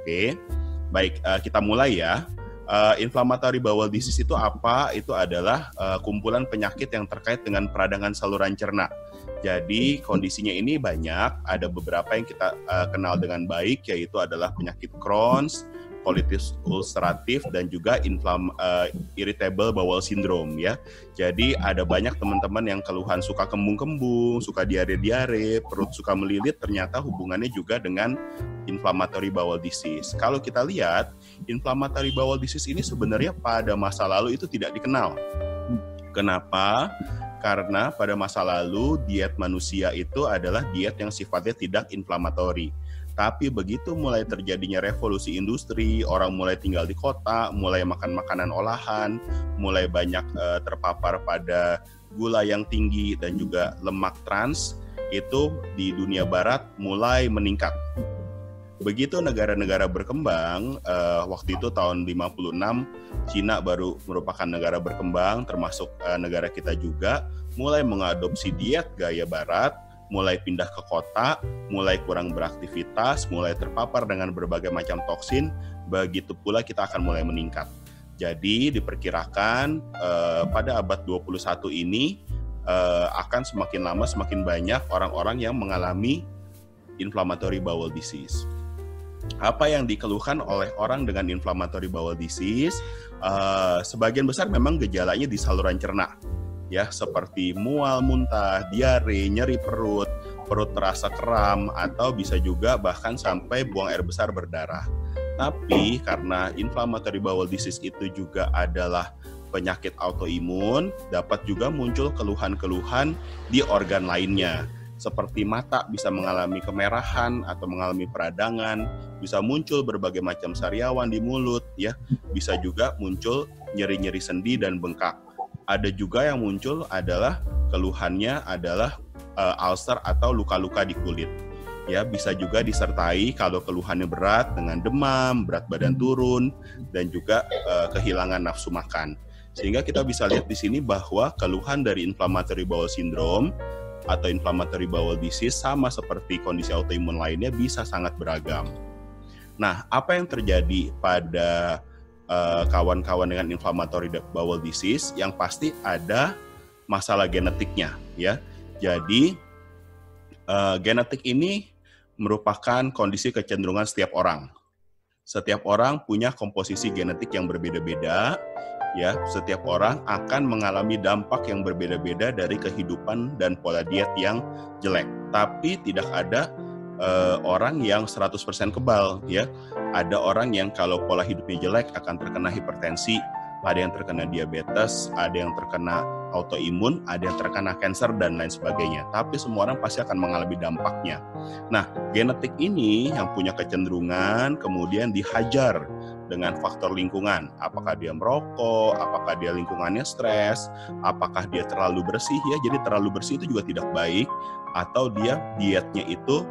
Oke, baik, kita mulai ya. Inflammatory bowel disease itu apa? Itu adalah kumpulan penyakit yang terkait dengan peradangan saluran cerna. Jadi kondisinya ini banyak, ada beberapa yang kita kenal dengan baik, yaitu adalah penyakit Crohn's, colitis ulceratif, dan juga irritable bowel syndrome ya. Jadi ada banyak teman-teman yang keluhan suka kembung-kembung, suka diare-diare, perut suka melilit, ternyata hubungannya juga dengan inflammatory bowel disease. Kalau kita lihat, inflammatory bowel disease ini sebenarnya pada masa lalu itu tidak dikenal. Kenapa? Karena pada masa lalu diet manusia itu adalah diet yang sifatnya tidak inflamatori. Tapi begitu mulai terjadinya revolusi industri, orang mulai tinggal di kota, mulai makan makanan olahan, mulai banyak terpapar pada gula yang tinggi dan juga lemak trans, itu di dunia barat mulai meningkat. Begitu negara-negara berkembang, waktu itu tahun 56, Cina baru merupakan negara berkembang, termasuk negara kita juga, mulai mengadopsi diet gaya barat, mulai pindah ke kota, mulai kurang beraktivitas, mulai terpapar dengan berbagai macam toksin, begitu pula kita akan mulai meningkat. Jadi diperkirakan pada abad 21 ini akan semakin lama semakin banyak orang-orang yang mengalami inflammatory bowel disease. Apa yang dikeluhkan oleh orang dengan inflammatory bowel disease? Sebagian besar memang gejalanya di saluran cerna, ya, seperti mual, muntah, diare, nyeri perut, perut terasa kram, atau bisa juga bahkan sampai buang air besar berdarah. Tapi karena inflammatory bowel disease itu juga adalah penyakit autoimun, dapat juga muncul keluhan-keluhan di organ lainnya. Seperti mata bisa mengalami kemerahan atau mengalami peradangan, bisa muncul berbagai macam sariawan di mulut, ya, bisa juga muncul nyeri-nyeri sendi dan bengkak. Ada juga yang muncul adalah keluhannya adalah ulcer atau luka-luka di kulit. Ya, bisa juga disertai kalau keluhannya berat dengan demam, berat badan turun, dan juga kehilangan nafsu makan. Sehingga kita bisa lihat di sini bahwa keluhan dari inflammatory bowel syndrome atau inflammatory bowel disease sama seperti kondisi autoimun lainnya bisa sangat beragam. Nah, apa yang terjadi pada kawan-kawan dengan inflammatory bowel disease? Yang pasti ada masalah genetiknya, ya. Jadi genetik ini merupakan kondisi kecenderungan setiap orang. Setiap orang punya komposisi genetik yang berbeda-beda. Ya, setiap orang akan mengalami dampak yang berbeda-beda dari kehidupan dan pola diet yang jelek. Tapi tidak ada orang yang 100% kebal, ya. Ada orang yang kalau pola hidupnya jelek akan terkena hipertensi, ada yang terkena diabetes, ada yang terkena autoimun, ada yang terkena kanker dan lain sebagainya. Tapi semua orang pasti akan mengalami dampaknya. Nah, genetik ini yang punya kecenderungan kemudian dihajar dengan faktor lingkungan. Apakah dia merokok, apakah dia lingkungannya stres, apakah dia terlalu bersih, ya. Jadi terlalu bersih itu juga tidak baik, atau dia dietnya itu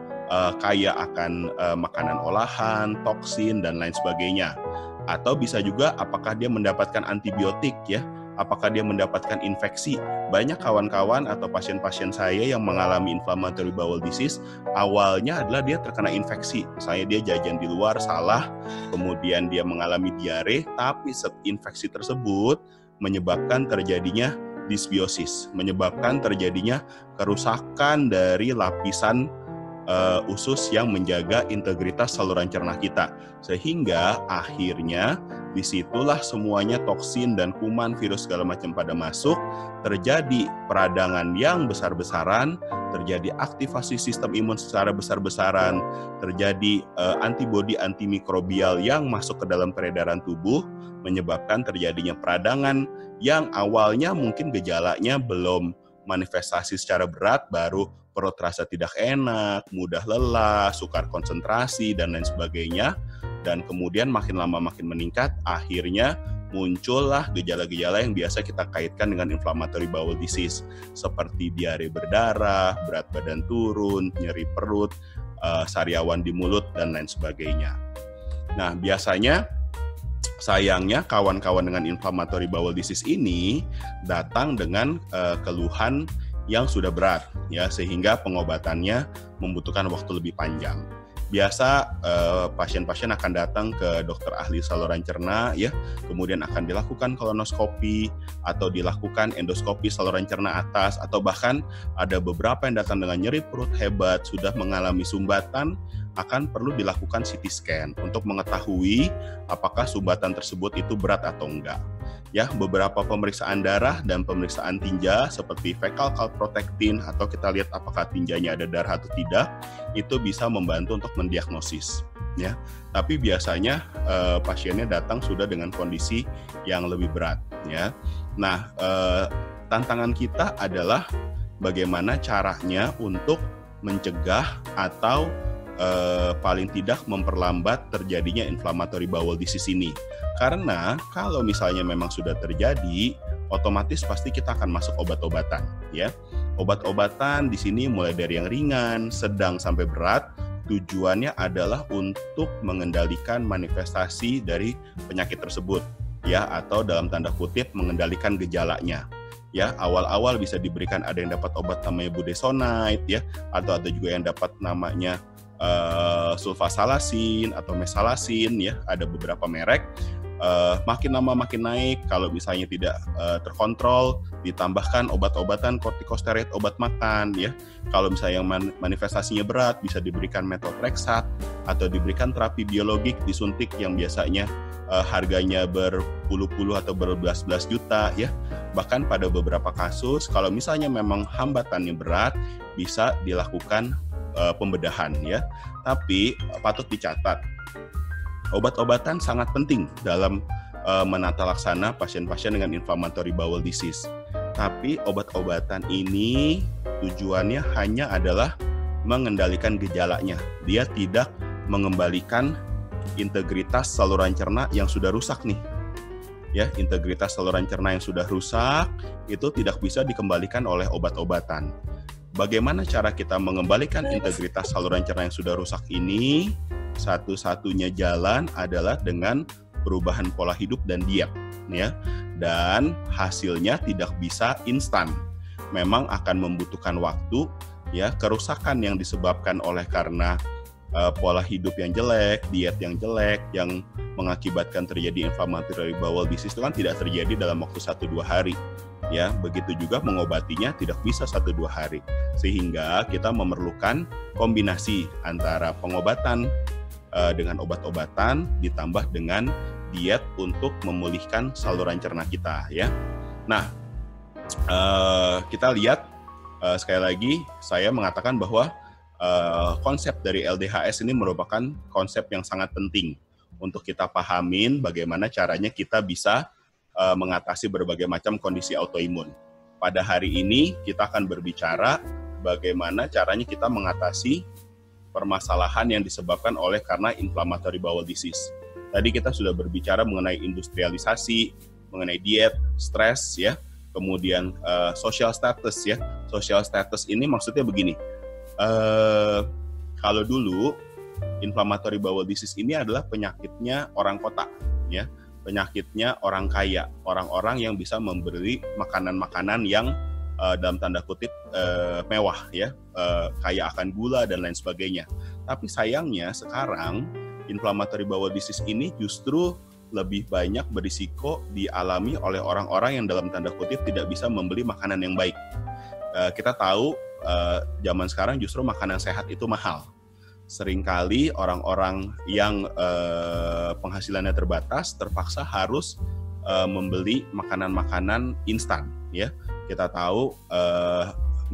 kaya akan makanan olahan, toksin dan lain sebagainya. Atau bisa juga apakah dia mendapatkan antibiotik, ya. Apakah dia mendapatkan infeksi? Banyak kawan-kawan atau pasien-pasien saya yang mengalami inflammatory bowel disease, awalnya adalah dia terkena infeksi. Misalnya dia jajan di luar salah, kemudian dia mengalami diare, tapi infeksi tersebut menyebabkan terjadinya dysbiosis, menyebabkan terjadinya kerusakan dari lapisan usus yang menjaga integritas saluran cerna kita, sehingga akhirnya disitulah semuanya toksin dan kuman, virus segala macam pada masuk, terjadi peradangan yang besar-besaran, terjadi aktivasi sistem imun secara besar-besaran, terjadi antibodi antimikrobial yang masuk ke dalam peredaran tubuh, menyebabkan terjadinya peradangan yang awalnya mungkin gejalanya belum manifestasi secara berat, baru perut terasa tidak enak, mudah lelah, sukar konsentrasi, dan lain sebagainya. Dan kemudian makin lama makin meningkat, akhirnya muncullah gejala-gejala yang biasa kita kaitkan dengan inflammatory bowel disease, seperti diare berdarah, berat badan turun, nyeri perut, sariawan di mulut, dan lain sebagainya. Nah, biasanya sayangnya kawan-kawan dengan inflammatory bowel disease ini datang dengan keluhan yang sudah berat, ya, sehingga pengobatannya membutuhkan waktu lebih panjang. Biasa pasien-pasien akan datang ke dokter ahli saluran cerna ya, kemudian akan dilakukan kolonoskopi atau dilakukan endoskopi saluran cerna atas, atau bahkan ada beberapa yang datang dengan nyeri perut hebat, sudah mengalami sumbatan, akan perlu dilakukan CT scan untuk mengetahui apakah sumbatan tersebut itu berat atau enggak. Ya, beberapa pemeriksaan darah dan pemeriksaan tinja seperti fecal calprotectin atau kita lihat apakah tinjanya ada darah atau tidak, itu bisa membantu untuk mendiagnosis. Ya, tapi biasanya pasiennya datang sudah dengan kondisi yang lebih berat. Ya, nah tantangan kita adalah bagaimana caranya untuk mencegah atau paling tidak memperlambat terjadinya inflammatory bowel disease ini. Karena kalau misalnya memang sudah terjadi, otomatis pasti kita akan masuk obat-obatan, ya. Obat-obatan di sini mulai dari yang ringan, sedang sampai berat. Tujuannya adalah untuk mengendalikan manifestasi dari penyakit tersebut, ya, atau dalam tanda kutip mengendalikan gejalanya. Ya, awal-awal bisa diberikan, ada yang dapat obat namanya budesonide, ya, atau ada juga yang dapat namanya sulfasalasin atau mesalasin, ya, ada beberapa merek. Makin lama makin naik, kalau misalnya tidak terkontrol, ditambahkan obat-obatan kortikosteroid, obat makan, ya. Kalau misalnya yang manifestasinya berat, bisa diberikan methotrexate atau diberikan terapi biologik disuntik yang biasanya harganya berpuluh-puluh atau berbelas-belas juta, ya. Bahkan pada beberapa kasus, kalau misalnya memang hambatannya berat, bisa dilakukan pembedahan, ya. Tapi patut dicatat, obat-obatan sangat penting dalam menata laksana pasien-pasien dengan inflammatory bowel disease. Tapi obat-obatan ini tujuannya hanya adalah mengendalikan gejalanya. Dia tidak mengembalikan integritas saluran cerna yang sudah rusak nih. Ya, integritas saluran cerna yang sudah rusak itu tidak bisa dikembalikan oleh obat-obatan. Bagaimana cara kita mengembalikan integritas saluran cerna yang sudah rusak ini? Satu-satunya jalan adalah dengan perubahan pola hidup dan diet, ya. Dan hasilnya tidak bisa instan. Memang akan membutuhkan waktu, ya. Kerusakan yang disebabkan oleh karena pola hidup yang jelek, diet yang jelek, yang mengakibatkan terjadi inflammatory bowel disease itu kan tidak terjadi dalam waktu 1-2 hari. Ya, begitu juga mengobatinya tidak bisa 1-2 hari. Sehingga kita memerlukan kombinasi antara pengobatan dengan obat-obatan ditambah dengan diet untuk memulihkan saluran cerna kita, ya. Nah, kita lihat sekali lagi saya mengatakan bahwa konsep dari LDHS ini merupakan konsep yang sangat penting untuk kita pahamin bagaimana caranya kita bisa mengatasi berbagai macam kondisi autoimun. Pada hari ini kita akan berbicara bagaimana caranya kita mengatasi permasalahan yang disebabkan oleh karena inflammatory bowel disease. Tadi kita sudah berbicara mengenai industrialisasi, mengenai diet, stres, ya, kemudian social status, ya. Social status ini maksudnya begini. Kalau dulu inflammatory bowel disease ini adalah penyakitnya orang kota, ya. Penyakitnya orang kaya, orang-orang yang bisa membeli makanan-makanan yang dalam tanda kutip mewah, ya, kaya akan gula dan lain sebagainya. Tapi sayangnya sekarang inflammatory bowel disease ini justru lebih banyak berisiko dialami oleh orang-orang yang dalam tanda kutip tidak bisa membeli makanan yang baik. Kita tahu zaman sekarang justru makanan sehat itu mahal. Seringkali orang-orang yang penghasilannya terbatas terpaksa harus membeli makanan-makanan instan, ya. Kita tahu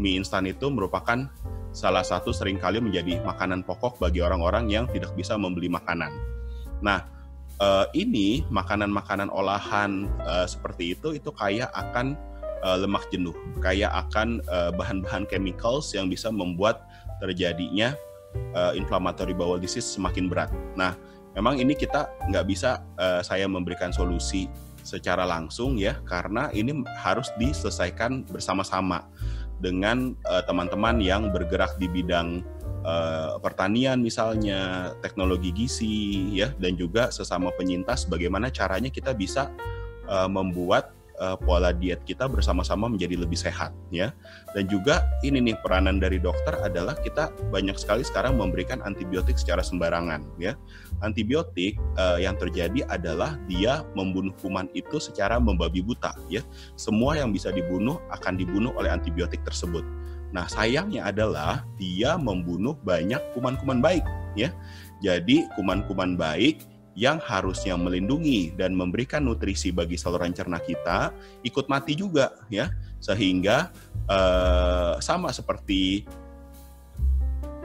mie instan itu merupakan salah satu seringkali menjadi makanan pokok bagi orang-orang yang tidak bisa membeli makanan. Nah, ini makanan-makanan olahan seperti itu kaya akan lemak jenuh, kaya akan bahan-bahan chemicals yang bisa membuat terjadinya inflammatory bowel disease semakin berat. Nah, memang ini kita nggak bisa saya memberikan solusi secara langsung, ya, karena ini harus diselesaikan bersama-sama dengan teman-teman yang bergerak di bidang pertanian misalnya, teknologi gizi, ya, dan juga sesama penyintas bagaimana caranya kita bisa membuat pola diet kita bersama-sama menjadi lebih sehat ya. Dan juga ini nih peranan dari dokter adalah kita banyak sekali sekarang memberikan antibiotik secara sembarangan ya. Antibiotik yang terjadi adalah dia membunuh kuman itu secara membabi buta ya. Semua yang bisa dibunuh akan dibunuh oleh antibiotik tersebut. Nah, sayangnya adalah dia membunuh banyak kuman-kuman baik ya. Jadi kuman-kuman baik yang harusnya melindungi dan memberikan nutrisi bagi saluran cerna kita ikut mati juga ya, sehingga sama seperti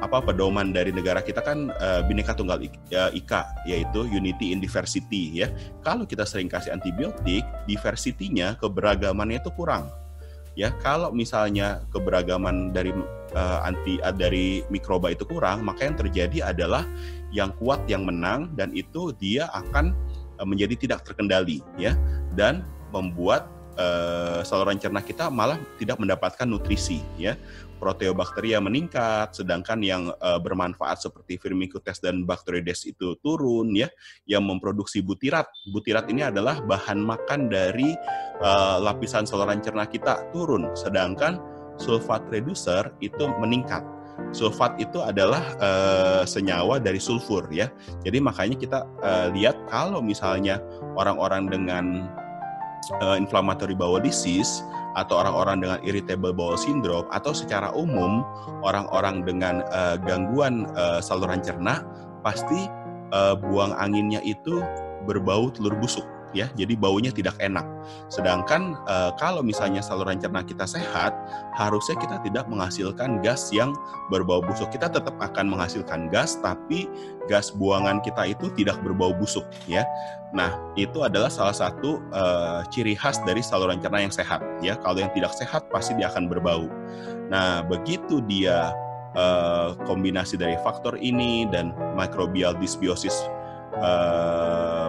pedoman dari negara kita kan Bhinneka Tunggal Ika, yaitu Unity in Diversity ya. Kalau kita sering kasih antibiotik, diversity-nya, keberagamannya itu kurang ya. Kalau misalnya keberagaman dari dari mikroba itu kurang, maka yang terjadi adalah yang kuat yang menang, dan itu dia akan menjadi tidak terkendali ya, dan membuat saluran cerna kita malah tidak mendapatkan nutrisi ya. Proteobakteria meningkat, sedangkan yang bermanfaat seperti Firmicutes dan Bacteroides itu turun ya, yang memproduksi butirat. Butirat ini adalah bahan makan dari lapisan saluran cerna kita turun, sedangkan sulfat reducer itu meningkat. Sulfat itu adalah senyawa dari sulfur ya. Jadi makanya kita lihat kalau misalnya orang-orang dengan inflammatory bowel disease atau orang-orang dengan irritable bowel syndrome, atau secara umum orang-orang dengan gangguan saluran cerna, pasti buang anginnya itu berbau telur busuk ya, jadi baunya tidak enak. Sedangkan kalau misalnya saluran cerna kita sehat, harusnya kita tidak menghasilkan gas yang berbau busuk. Kita tetap akan menghasilkan gas, tapi gas buangan kita itu tidak berbau busuk ya. Nah, itu adalah salah satu ciri khas dari saluran cerna yang sehat ya. Kalau yang tidak sehat pasti dia akan berbau. Nah, begitu dia kombinasi dari faktor ini dan microbial dysbiosis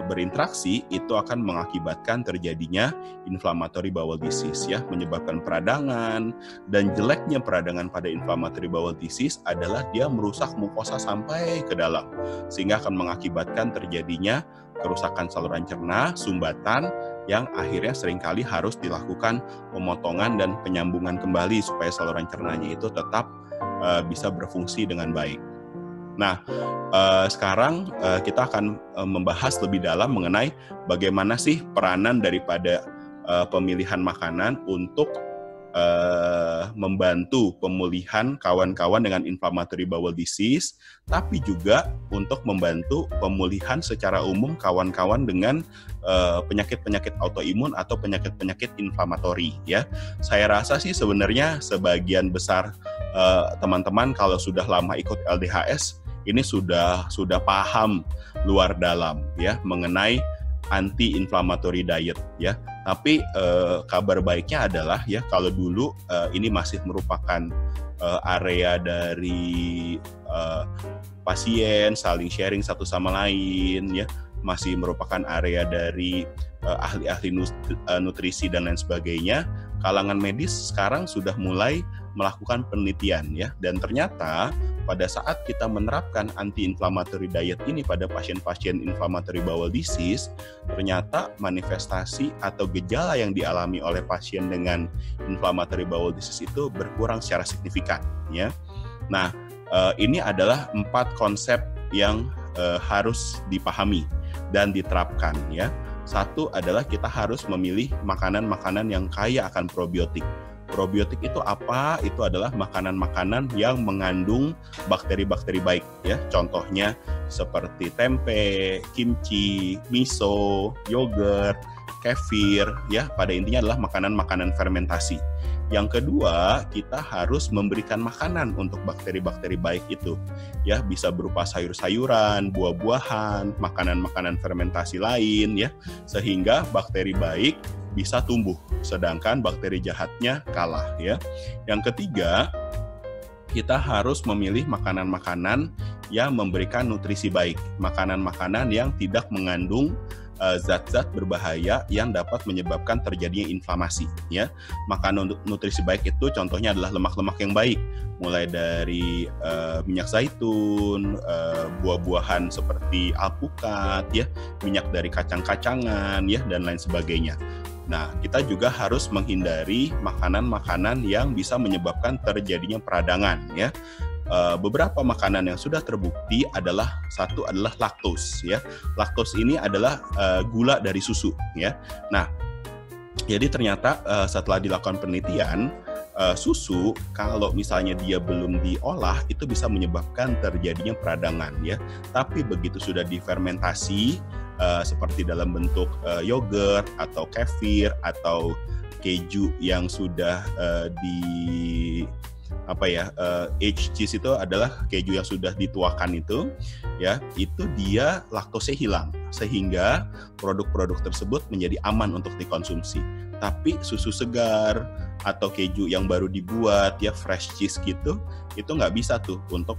berinteraksi, itu akan mengakibatkan terjadinya inflammatory bowel disease ya, menyebabkan peradangan. Dan jeleknya peradangan pada inflammatory bowel disease adalah dia merusak mukosa sampai ke dalam, sehingga akan mengakibatkan terjadinya kerusakan saluran cerna, sumbatan, yang akhirnya seringkali harus dilakukan pemotongan dan penyambungan kembali supaya saluran cernanya itu tetap bisa berfungsi dengan baik. Nah, sekarang kita akan membahas lebih dalam mengenai bagaimana sih peranan daripada pemilihan makanan untuk membantu pemulihan kawan-kawan dengan inflammatory bowel disease, tapi juga untuk membantu pemulihan secara umum kawan-kawan dengan penyakit-penyakit autoimun atau penyakit-penyakit inflamatori ya. Saya rasa sih sebenarnya sebagian besar teman-teman kalau sudah lama ikut LDHS ini sudah paham luar dalam ya mengenai anti-inflammatory diet ya. Tapi kabar baiknya adalah ya, kalau dulu ini masih merupakan area dari pasien saling sharing satu sama lain ya, masih merupakan area dari ahli-ahli nutrisi dan lain sebagainya. Kalangan medis sekarang sudah mulai melakukan penelitian ya, dan ternyata pada saat kita menerapkan anti-inflammatory diet ini pada pasien-pasien inflammatory bowel disease, ternyata manifestasi atau gejala yang dialami oleh pasien dengan inflammatory bowel disease itu berkurang secara signifikan ya. Nah, ini adalah 4 konsep yang harus dipahami dan diterapkan ya. Satu adalah kita harus memilih makanan-makanan yang kaya akan probiotik. Probiotik itu apa? Itu adalah makanan-makanan yang mengandung bakteri-bakteri baik ya. Contohnya seperti tempe, kimchi, miso, yogurt, kefir ya. Pada intinya adalah makanan-makanan fermentasi. Yang kedua, kita harus memberikan makanan untuk bakteri-bakteri baik itu. Ya, bisa berupa sayur-sayuran, buah-buahan, makanan-makanan fermentasi lain ya, sehingga bakteri baik bisa tumbuh, sedangkan bakteri jahatnya kalah ya. Yang ketiga, kita harus memilih makanan-makanan yang memberikan nutrisi baik, makanan-makanan yang tidak mengandung zat-zat berbahaya yang dapat menyebabkan terjadinya inflamasi ya. Makanan nutrisi baik itu contohnya adalah lemak-lemak yang baik, mulai dari minyak zaitun, buah-buahan seperti alpukat ya, minyak dari kacang-kacangan ya, dan lain sebagainya. Nah, kita juga harus menghindari makanan-makanan yang bisa menyebabkan terjadinya peradangan ya. Beberapa makanan yang sudah terbukti adalah satu adalah laktos ya. Laktos ini adalah gula dari susu ya. Nah, jadi ternyata setelah dilakukan penelitian, susu kalau misalnya dia belum diolah itu bisa menyebabkan terjadinya peradangan ya. Tapi begitu sudah difermentasi seperti dalam bentuk yogurt atau kefir atau keju yang sudah aged cheese itu adalah keju yang sudah dituakan itu ya, itu dia laktosnya hilang sehingga produk-produk tersebut menjadi aman untuk dikonsumsi. Tapi susu segar atau keju yang baru dibuat ya, fresh cheese gitu, itu nggak bisa tuh untuk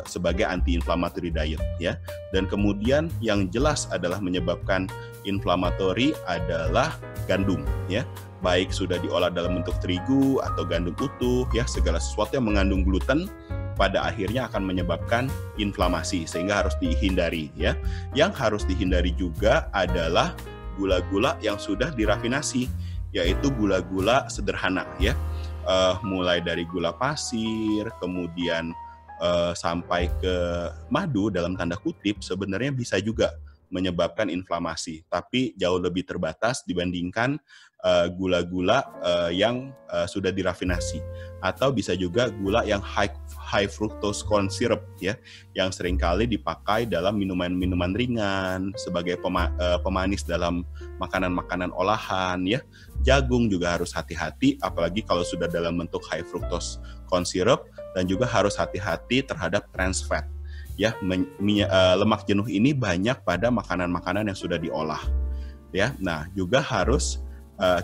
sebagai anti-inflammatory diet ya. Dan kemudian yang jelas adalah menyebabkan inflammatory adalah gandum ya, baik sudah diolah dalam bentuk terigu atau gandum utuh ya, segala sesuatu yang mengandung gluten pada akhirnya akan menyebabkan inflamasi sehingga harus dihindari ya. Yang harus dihindari juga adalah gula-gula yang sudah dirafinasi, yaitu gula-gula sederhana ya, mulai dari gula pasir, kemudian sampai ke madu dalam tanda kutip sebenarnya bisa juga menyebabkan inflamasi, tapi jauh lebih terbatas dibandingkan gula-gula yang sudah dirafinasi, atau bisa juga gula yang high fructose corn syrup ya, yang seringkali dipakai dalam minuman-minuman ringan sebagai pemanis dalam makanan-makanan olahan ya. Jagung juga harus hati-hati, apalagi kalau sudah dalam bentuk high fructose corn syrup, dan juga harus hati-hati terhadap trans fat ya. Lemak jenuh ini banyak pada makanan-makanan yang sudah diolah ya. Nah, juga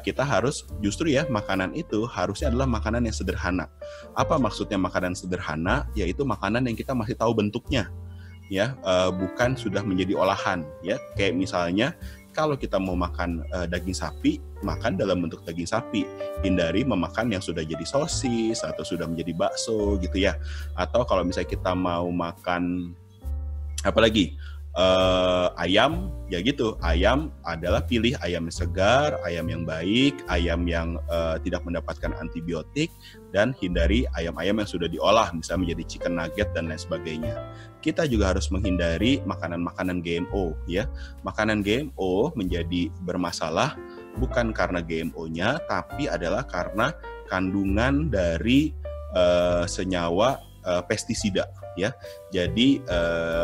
kita harus justru ya, makanan itu harusnya adalah makanan yang sederhana. Apa maksudnya makanan sederhana? Yaitu makanan yang kita masih tahu bentuknya ya, bukan sudah menjadi olahan ya. Kayak misalnya kalau kita mau makan daging sapi, makan dalam bentuk daging sapi. Hindari memakan yang sudah jadi sosis atau sudah menjadi bakso gitu ya. Atau kalau misalnya kita mau makan apalagi ayam, ya gitu. Ayam adalah pilih ayam yang segar, ayam yang baik, ayam yang tidak mendapatkan antibiotik, dan hindari ayam-ayam yang sudah diolah, misalnya menjadi chicken nugget dan lain sebagainya. Kita juga harus menghindari makanan-makanan GMO ya. Makanan GMO menjadi bermasalah bukan karena GMO-nya, tapi adalah karena kandungan dari senyawa pestisida ya. Jadi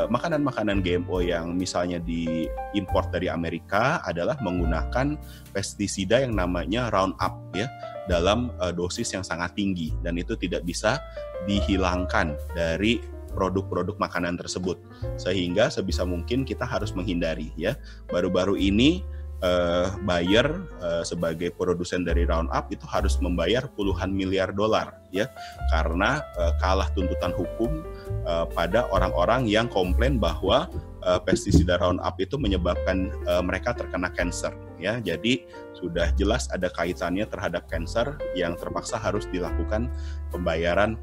makanan-makanan GMO yang misalnya diimpor dari Amerika adalah menggunakan pestisida yang namanya Roundup ya, dalam dosis yang sangat tinggi, dan itu tidak bisa dihilangkan dari produk-produk makanan tersebut, sehingga sebisa mungkin kita harus menghindari ya. Baru-baru ini Bayer sebagai produsen dari Roundup itu harus membayar puluhan miliar dolar ya, karena kalah tuntutan hukum pada orang-orang yang komplain bahwa pestisida Roundup itu menyebabkan mereka terkena kanker ya. Jadi sudah jelas ada kaitannya terhadap kanker yang terpaksa harus dilakukan pembayaran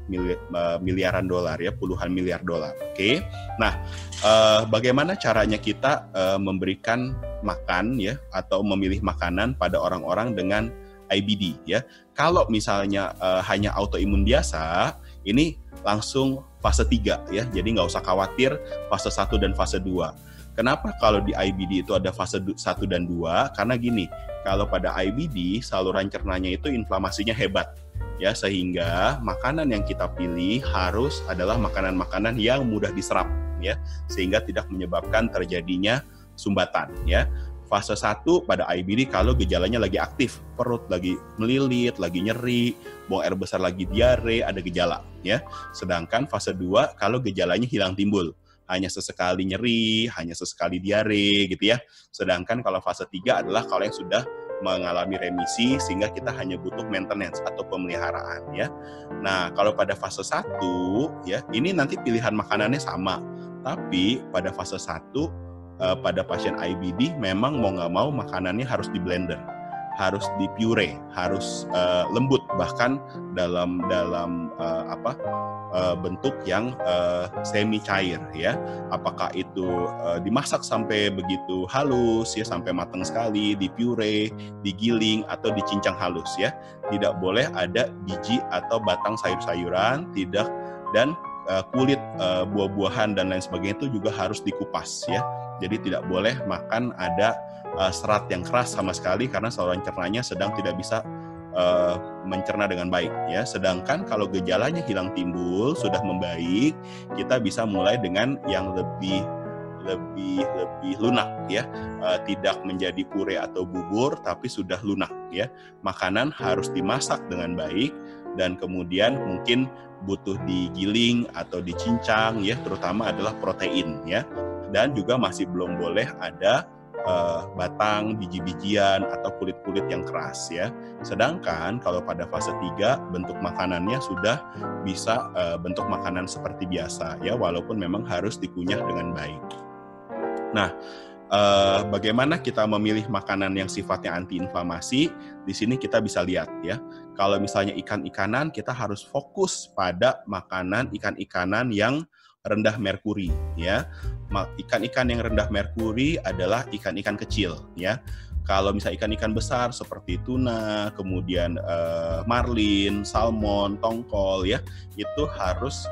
miliaran dolar ya, puluhan miliar dolar. Oke. Nah, bagaimana caranya kita memberikan makan ya, atau memilih makanan pada orang-orang dengan IBD ya. Kalau misalnya hanya autoimun biasa, ini langsung fase 3 ya. Jadi nggak usah khawatir fase 1 dan fase 2. Kenapa kalau di IBD itu ada fase 1 dan 2? Karena gini, kalau pada IBD saluran cernanya itu inflamasinya hebat ya, sehingga makanan yang kita pilih harus adalah makanan-makanan yang mudah diserap ya, sehingga tidak menyebabkan terjadinya sumbatan ya. Fase 1 pada IBD kalau gejalanya lagi aktif, perut lagi melilit, lagi nyeri, buang air besar, lagi diare, ada gejala ya. Sedangkan fase 2 kalau gejalanya hilang timbul, hanya sesekali nyeri, hanya sesekali diare gitu ya. Sedangkan kalau fase 3 adalah kalau yang sudah mengalami remisi sehingga kita hanya butuh maintenance atau pemeliharaan ya. Nah, kalau pada fase 1 ya, ini nanti pilihan makanannya sama. Tapi pada fase 1 pada pasien IBD memang mau nggak mau makanannya harus di blender, harus dipure, harus lembut, bahkan dalam bentuk yang semi cair ya. Apakah itu dimasak sampai begitu halus ya, sampai matang sekali, dipure, digiling atau dicincang halus ya. Tidak boleh ada biji atau batang sayur-sayuran, tidak, dan kulit buah-buahan dan lain sebagainya itu juga harus dikupas ya. Jadi tidak boleh makan ada serat yang keras sama sekali karena saluran cernanya sedang tidak bisa mencerna dengan baik ya. Sedangkan kalau gejalanya hilang timbul, sudah membaik, kita bisa mulai dengan yang lebih lunak ya, tidak menjadi pure atau bubur tapi sudah lunak ya. Makanan harus dimasak dengan baik dan kemudian mungkin butuh digiling atau dicincang ya, terutama adalah protein ya. Dan juga masih belum boleh ada batang, biji-bijian atau kulit-kulit yang keras ya. Sedangkan kalau pada fase 3 bentuk makanannya sudah bisa bentuk makanan seperti biasa ya, walaupun memang harus dikunyah dengan baik. Nah, bagaimana kita memilih makanan yang sifatnya antiinflamasi? Di sini kita bisa lihat ya. Kalau misalnya ikan-ikanan, kita harus fokus pada makanan ikan-ikanan yang rendah merkuri ya. Ikan-ikan yang rendah merkuri adalah ikan-ikan kecil ya. Kalau misalnya ikan-ikan besar seperti tuna, kemudian marlin, salmon, tongkol ya, itu harus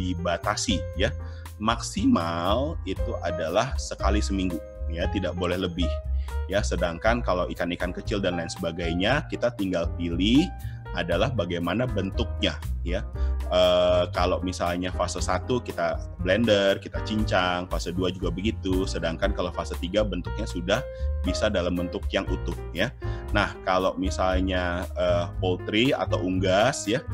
dibatasi ya. Maksimal itu adalah sekali seminggu ya, tidak boleh lebih ya. Sedangkan kalau ikan-ikan kecil dan lain sebagainya, kita tinggal pilih adalah bagaimana bentuknya ya. Kalau misalnya fase 1 kita blender, kita cincang, fase 2 juga begitu, sedangkan kalau fase 3 bentuknya sudah bisa dalam bentuk yang utuh ya. Nah, kalau misalnya poultry atau unggas ya,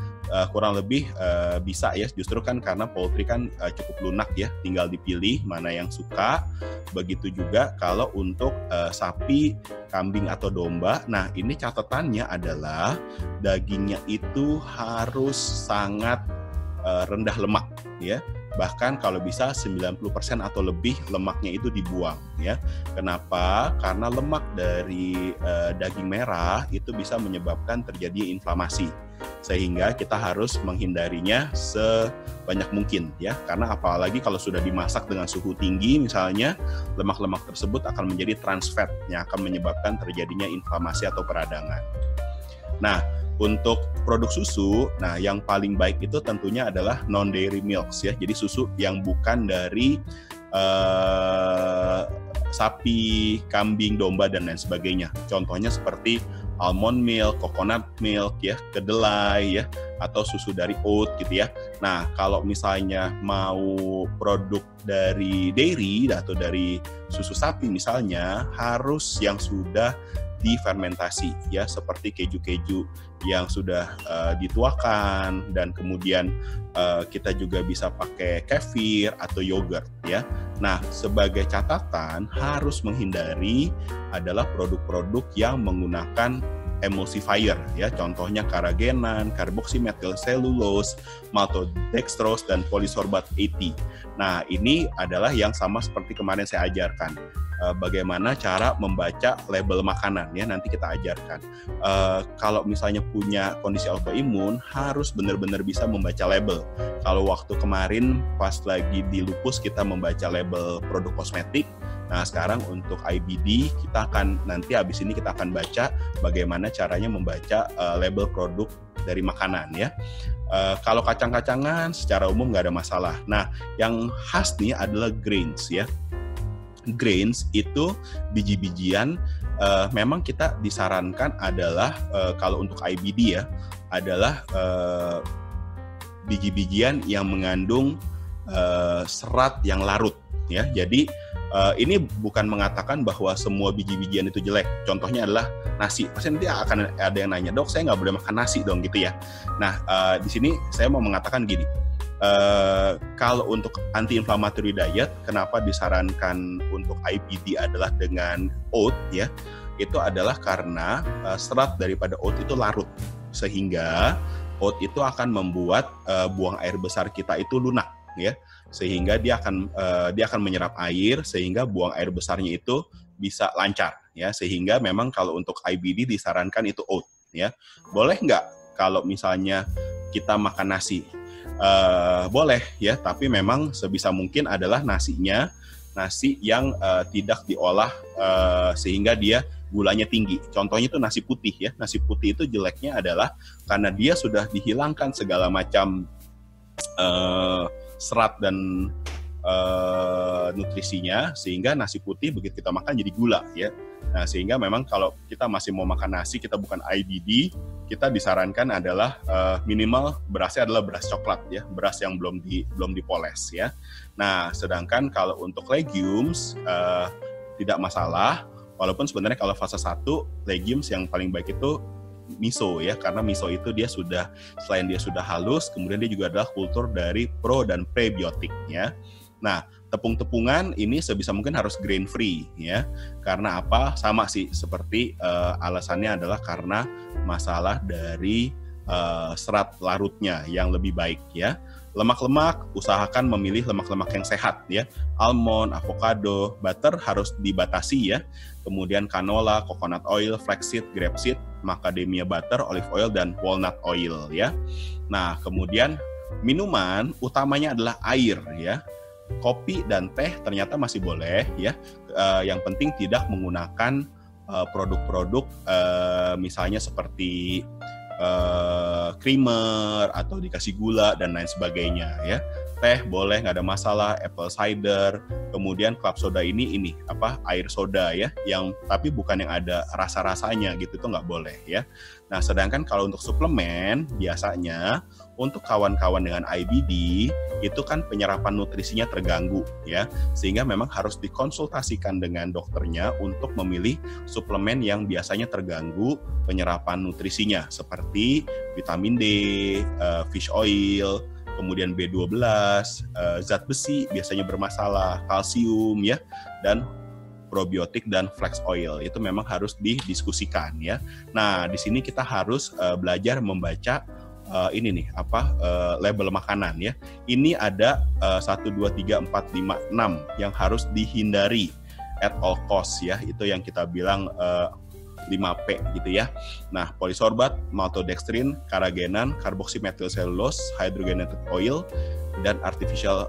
kurang lebih bisa ya, justru kan karena poultry kan cukup lunak ya, tinggal dipilih mana yang suka. Begitu juga kalau untuk sapi, kambing atau domba. Nah, ini catatannya adalah dagingnya itu harus sangat rendah lemak ya. Bahkan kalau bisa 90% atau lebih lemaknya itu dibuang ya. Kenapa? Karena lemak dari daging merah itu bisa menyebabkan terjadi inflamasi. Sehingga kita harus menghindarinya sebanyak mungkin ya. Karena apalagi kalau sudah dimasak dengan suhu tinggi misalnya, lemak-lemak tersebut akan menjadi trans fat yang akan menyebabkan terjadinya inflamasi atau peradangan. Nah, untuk produk susu, nah yang paling baik itu tentunya adalah non-dairy milks ya. Jadi susu yang bukan dari sapi, kambing, domba dan lain sebagainya. Contohnya seperti almond milk, coconut milk ya, kedelai ya, atau susu dari oat gitu ya. Nah, kalau misalnya mau produk dari dairy atau dari susu sapi misalnya, harus yang sudah difermentasi ya, seperti keju-keju yang sudah dituakan, dan kemudian kita juga bisa pakai kefir atau yogurt ya. Nah, sebagai catatan harus menghindari adalah produk-produk yang menggunakan emulsifier ya, contohnya karagenan, karboksimetil selulose, maltodextrose dan polisorbat 80. Nah, ini adalah yang sama seperti kemarin saya ajarkan. Bagaimana cara membaca label makanan ya, nanti kita ajarkan. Kalau misalnya punya kondisi autoimun, harus benar-benar bisa membaca label. Kalau waktu kemarin pas lagi di lupus kita membaca label produk kosmetik, nah sekarang untuk IBD kita akan, nanti habis ini kita akan baca bagaimana caranya membaca label produk dari makanan ya. Kalau kacang-kacangan secara umum nggak ada masalah. Nah, yang khas nih adalah grains ya. Grains itu biji-bijian, memang kita disarankan adalah kalau untuk IBD ya, adalah biji-bijian yang mengandung serat yang larut ya. Jadi ini bukan mengatakan bahwa semua biji-bijian itu jelek. Contohnya adalah nasi. Pasti nanti akan ada yang nanya, dok saya nggak boleh makan nasi dong gitu ya. Nah, di sini saya mau mengatakan gini. Kalau untuk anti-inflammatory diet, kenapa disarankan untuk IBD adalah dengan oat ya? Itu adalah karena serat daripada oat itu larut, sehingga oat itu akan membuat buang air besar kita itu lunak ya, sehingga dia akan menyerap air, sehingga buang air besarnya itu bisa lancar ya, sehingga memang kalau untuk IBD disarankan itu oat ya. Boleh nggak kalau misalnya kita makan nasi? Boleh ya, tapi memang sebisa mungkin adalah nasi yang tidak diolah sehingga dia gulanya tinggi. Contohnya itu nasi putih ya. Nasi putih itu jeleknya adalah karena dia sudah dihilangkan segala macam serat dan nutrisinya, sehingga nasi putih begitu kita makan jadi gula ya. Nah, sehingga memang kalau kita masih mau makan nasi, kita bukan IBD, kita disarankan adalah minimal berasnya adalah beras coklat ya, beras yang belum dipoles ya. Nah, sedangkan kalau untuk legumes tidak masalah, walaupun sebenarnya kalau fase 1 legumes yang paling baik itu miso ya, karena miso itu selain dia sudah halus, kemudian dia juga adalah kultur dari pro dan prebiotik ya. Nah, tepung-tepungan ini sebisa mungkin harus grain free ya. Karena apa? Sama sih seperti alasannya adalah karena masalah dari serat larutnya yang lebih baik ya. Lemak-lemak, usahakan memilih lemak-lemak yang sehat ya. Almond, avocado, butter harus dibatasi ya. Kemudian canola, coconut oil, flaxseed, grapeseed, macadamia butter, olive oil, dan walnut oil ya. Nah, kemudian minuman utamanya adalah air ya. Kopi dan teh ternyata masih boleh ya. Yang penting tidak menggunakan produk-produk misalnya seperti creamer atau dikasih gula dan lain sebagainya ya. Teh boleh, nggak ada masalah, apple cider, kemudian club soda ini air soda ya, yang tapi bukan yang ada rasa-rasanya gitu, itu nggak boleh ya. Nah, sedangkan kalau untuk suplemen biasanya untuk kawan-kawan dengan IBD itu kan penyerapan nutrisinya terganggu ya, sehingga memang harus dikonsultasikan dengan dokternya untuk memilih suplemen yang biasanya terganggu penyerapan nutrisinya seperti vitamin D, fish oil, kemudian B12, zat besi biasanya bermasalah, kalsium ya, dan probiotik dan flax oil itu memang harus didiskusikan ya. Nah, di sini kita harus belajar membaca label makanan ya. Ini ada 1, 2, 3, 4, 5, 6 yang harus dihindari at all cost ya. Itu yang kita bilang 5P gitu ya. Nah, polisorbat, maltodextrin, karagenan, carboxymethylcellulose, hydrogenated oil, dan artificial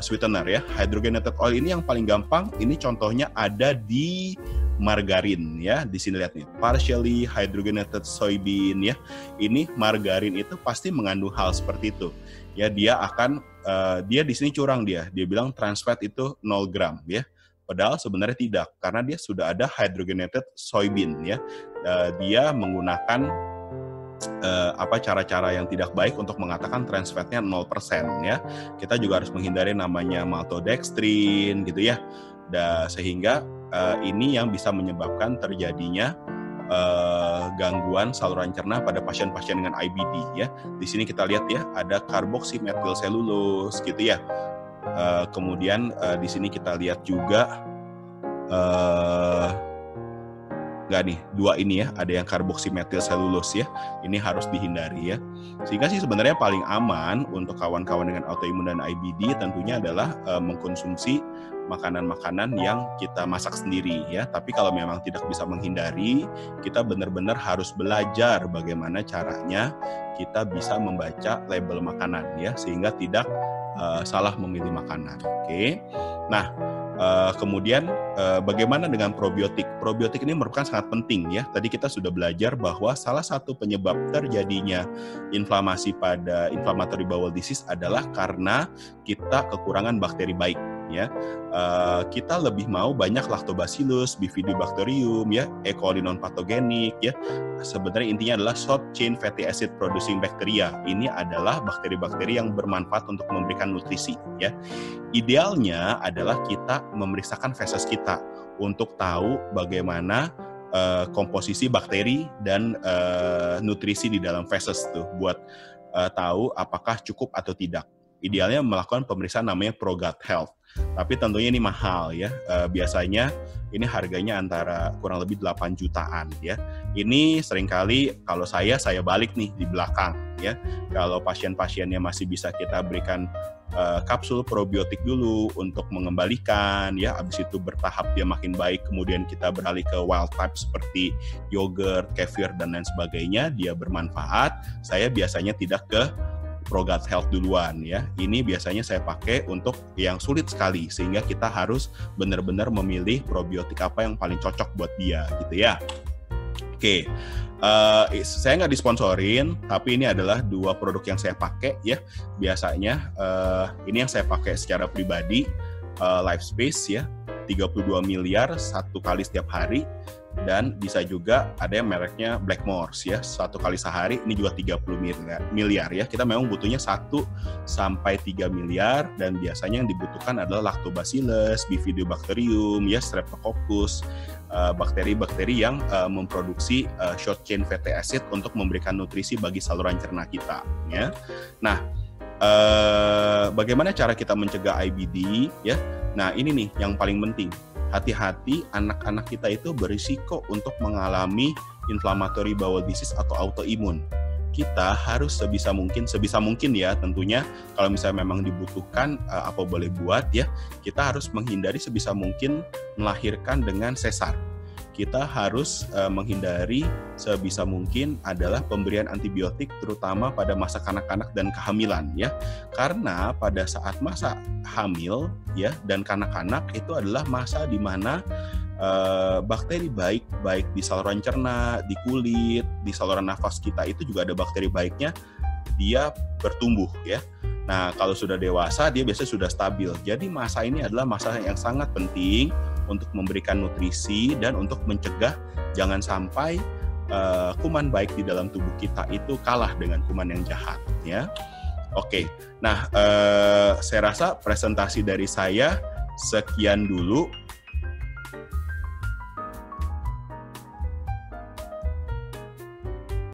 sweetener ya. Hydrogenated oil ini yang paling gampang, ini contohnya ada di margarin ya. Di sini lihat nih, partially hydrogenated soybean ya. Ini margarin itu pasti mengandung hal seperti itu. Ya, dia di sini curang dia bilang trans fat itu 0 gram ya. Padahal sebenarnya tidak, karena dia sudah ada hydrogenated soybean ya. Dia menggunakan cara-cara yang tidak baik untuk mengatakan trans fatnya 0% ya. Kita juga harus menghindari namanya maltodextrin gitu ya. Sehingga ini yang bisa menyebabkan terjadinya gangguan saluran cerna pada pasien-pasien dengan IBD ya. Di sini kita lihat ya, ada carboxymethylcellulose gitu ya. Kemudian di sini kita lihat juga dua ini ya, ada yang carboxymethylcellulose ya. Ini harus dihindari ya. Sehingga sih sebenarnya paling aman untuk kawan-kawan dengan autoimun dan IBD tentunya adalah mengkonsumsi makanan-makanan yang kita masak sendiri ya. Tapi kalau memang tidak bisa menghindari, kita benar-benar harus belajar bagaimana caranya kita bisa membaca label makanan ya, sehingga tidak salah memilih makanan. Oke. Nah, kemudian bagaimana dengan probiotik? Probiotik ini merupakan sangat penting ya. Tadi kita sudah belajar bahwa salah satu penyebab terjadinya inflamasi pada inflammatory bowel disease adalah karena kita kekurangan bakteri baik ya. Kita lebih mau banyak lactobacillus, bifidobacterium ya, E. coli non patogenik ya. Sebenarnya intinya adalah short chain fatty acid producing bacteria. Ini adalah bakteri-bakteri yang bermanfaat untuk memberikan nutrisi ya. Idealnya adalah kita memeriksakan feses kita untuk tahu bagaimana komposisi bakteri dan nutrisi di dalam feses tuh, buat tahu apakah cukup atau tidak. Idealnya melakukan pemeriksaan namanya ProGut Health. Tapi tentunya ini mahal ya. Biasanya ini harganya antara kurang lebih 8 jutaan ya. Ini seringkali kalau saya balik nih di belakang ya. Kalau pasien-pasiennya masih bisa kita berikan kapsul probiotik dulu untuk mengembalikan ya, habis itu bertahap dia makin baik, kemudian kita beralih ke wild type seperti yogurt, kefir dan lain sebagainya, dia bermanfaat. Saya biasanya tidak ke ProGut Health duluan ya. Ini biasanya saya pakai untuk yang sulit sekali, sehingga kita harus benar-benar memilih probiotik apa yang paling cocok buat dia gitu ya. Oke, saya nggak disponsorin, tapi ini adalah 2 produk yang saya pakai ya. Biasanya ini yang saya pakai secara pribadi, LifeSpace ya, 32 miliar 1 kali setiap hari. Dan bisa juga ada yang mereknya Blackmores ya, 1 kali sehari, ini juga 30 miliar ya. Kita memang butuhnya 1 sampai 3 miliar, dan biasanya yang dibutuhkan adalah Lactobacillus, Bifidobacterium ya, Streptococcus, bakteri-bakteri yang memproduksi short chain fatty acid untuk memberikan nutrisi bagi saluran cerna kita ya. Nah, bagaimana cara kita mencegah IBD ya? Nah, ini nih yang paling penting. Hati-hati, anak-anak kita itu berisiko untuk mengalami inflammatory bowel disease atau autoimun. Kita harus sebisa mungkin ya tentunya, kalau misalnya memang dibutuhkan apa boleh buat ya, kita harus menghindari sebisa mungkin melahirkan dengan sesar. Kita harus menghindari sebisa mungkin adalah pemberian antibiotik, terutama pada masa kanak-kanak dan kehamilan ya. Karena pada saat masa hamil ya dan kanak-kanak itu adalah masa di mana bakteri baik di saluran cerna, di kulit, di saluran nafas kita itu juga ada bakteri baiknya, dia bertumbuh ya. Nah, kalau sudah dewasa dia biasanya sudah stabil. Jadi masa ini adalah masa yang sangat penting untuk memberikan nutrisi dan untuk mencegah jangan sampai kuman baik di dalam tubuh kita itu kalah dengan kuman yang jahat ya. Oke. Nah, saya rasa presentasi dari saya sekian dulu